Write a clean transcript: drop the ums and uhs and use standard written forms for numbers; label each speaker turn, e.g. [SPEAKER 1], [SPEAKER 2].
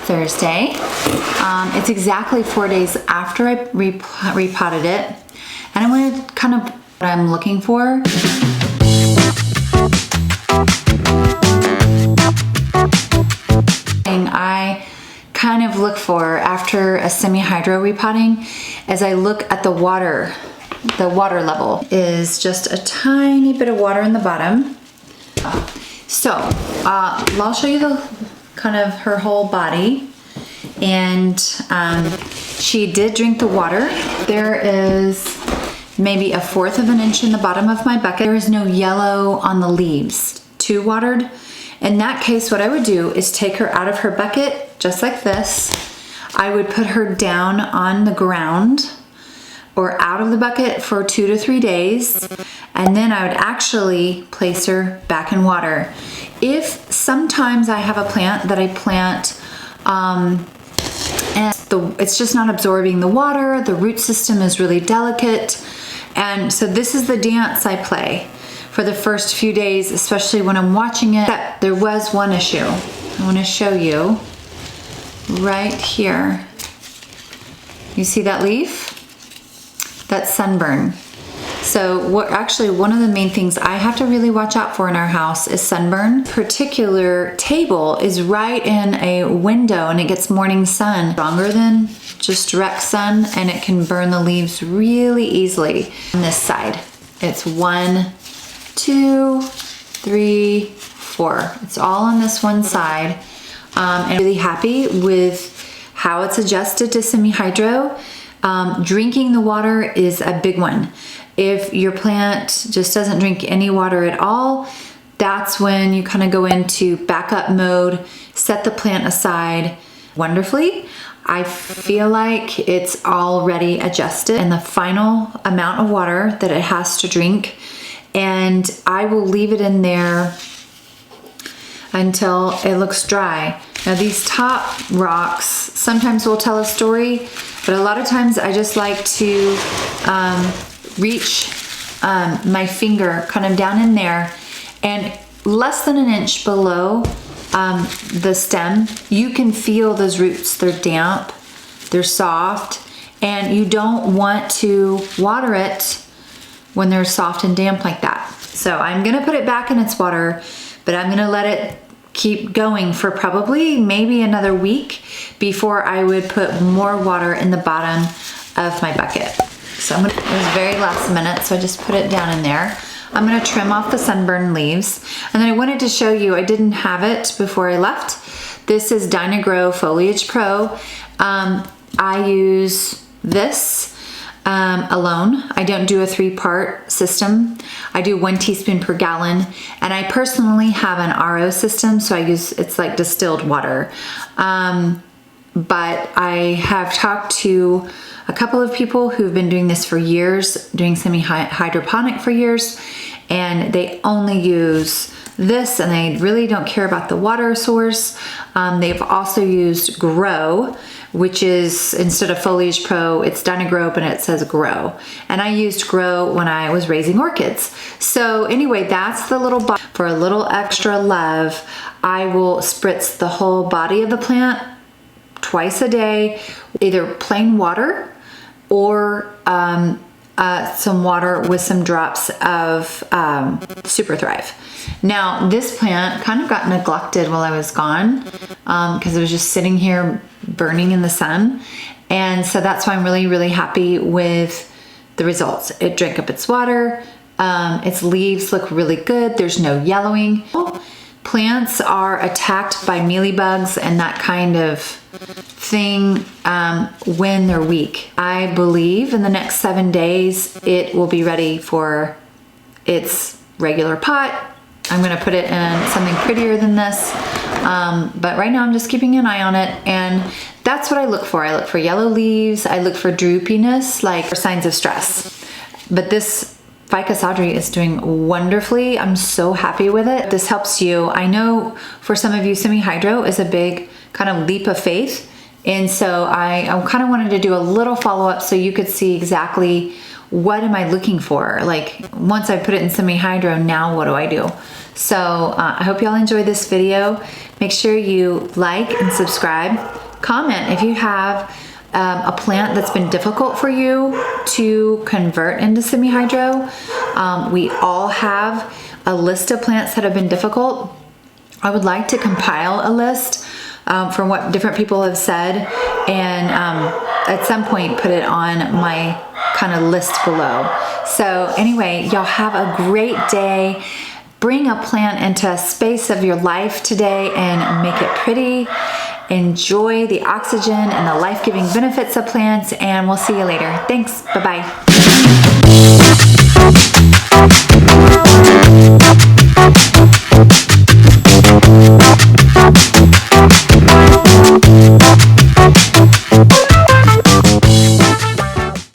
[SPEAKER 1] Thursday. It's exactly 4 days after I repotted it. And I wanted kind of what I'm looking for. I kind of look for after a semi-hydro repotting as I look at the water level is just a tiny bit of water in the bottom. So I'll show you the kind of her whole body, and she did drink the water. There is maybe 1/4 of an inch in the bottom of my bucket. There is no yellow on the leaves. Too watered. In that case, what I would do is take her out of her bucket, just like this. I would put her down on the ground or out of the bucket for 2 to 3 days, and then I would actually place her back in water. If sometimes I have a plant that I plant and it's just not absorbing the water, the root system is really delicate, and so this is the dance I play for the first few days, especially when I'm watching it. There was one issue I want to show you right here. You see that leaf? That's sunburn. So actually one of the main things I have to really watch out for in our house is sunburn. Particular table is right in a window and it gets morning sun, stronger than just direct sun, and it can burn the leaves really easily. On this side, it's 1, 2, 3, 4. It's all on this one side. I'm really happy with how it's adjusted to semi-hydro. Drinking the water is a big one. If your plant just doesn't drink any water at all, that's when you kind of go into backup mode, set the plant aside wonderfully. I feel like it's already adjusted and the final amount of water that it has to drink, and I will leave it in there until it looks dry. Now these top rocks sometimes will tell a story, but a lot of times I just like to reach my finger kind of down in there, and less than an inch below the stem, you can feel those roots. They're damp, they're soft, and you don't want to water it when they're soft and damp like that. So I'm gonna put it back in its water, but I'm gonna let it keep going for probably maybe another week before I would put more water in the bottom of my bucket. So it was very last minute, so I just put it down in there. I'm gonna trim off the sunburned leaves. And then I wanted to show you, I didn't have it before I left. This is Dynagrow Foliage Pro. I use this alone. I don't do a 3-part system. I do 1 teaspoon per gallon, and I personally have an RO system, so it's like distilled water. But I have talked to a couple of people who've been doing this for years, doing semi-hydroponic for years, and they only use this and they really don't care about the water source. They've also used Grow, which is, instead of Foliage Pro, it's Dynagrow, but it says Grow. And I used Grow when I was raising orchids. So anyway, that's the little bottle. For a little extra love, I will spritz the whole body of the plant twice a day, either plain water or some water with some drops of SuperThrive. Now, this plant kind of got neglected while I was gone because it was just sitting here burning in the sun. And so that's why I'm really, really happy with the results. It drank up its water. Its leaves look really good. There's no yellowing. Plants are attacked by mealybugs and that kind of thing when they're weak. I believe in the next 7 days it will be ready for its regular pot. I'm gonna put it in something prettier than this, but right now I'm just keeping an eye on it, and that's what I look for. I look for yellow leaves, I look for droopiness, like signs of stress. But this Ficus Audrey is doing wonderfully. I'm so happy with it. This helps you. I know for some of you, semi-hydro is a big kind of leap of faith. And so I kind of wanted to do a little follow-up so you could see exactly what am I looking for? Like, once I put it in semi-hydro, now what do I do? So I hope y'all enjoyed this video. Make sure you like and subscribe. Comment if you have a plant that's been difficult for you to convert into semi-hydro. We all have a list of plants that have been difficult. I would like to compile a list from what different people have said, and at some point put it on my kind of list below. So anyway, y'all have a great day. Bring a plant into a space of your life today and make it pretty. Enjoy the oxygen and the life-giving benefits of plants, and we'll see you later. Thanks. Bye-bye.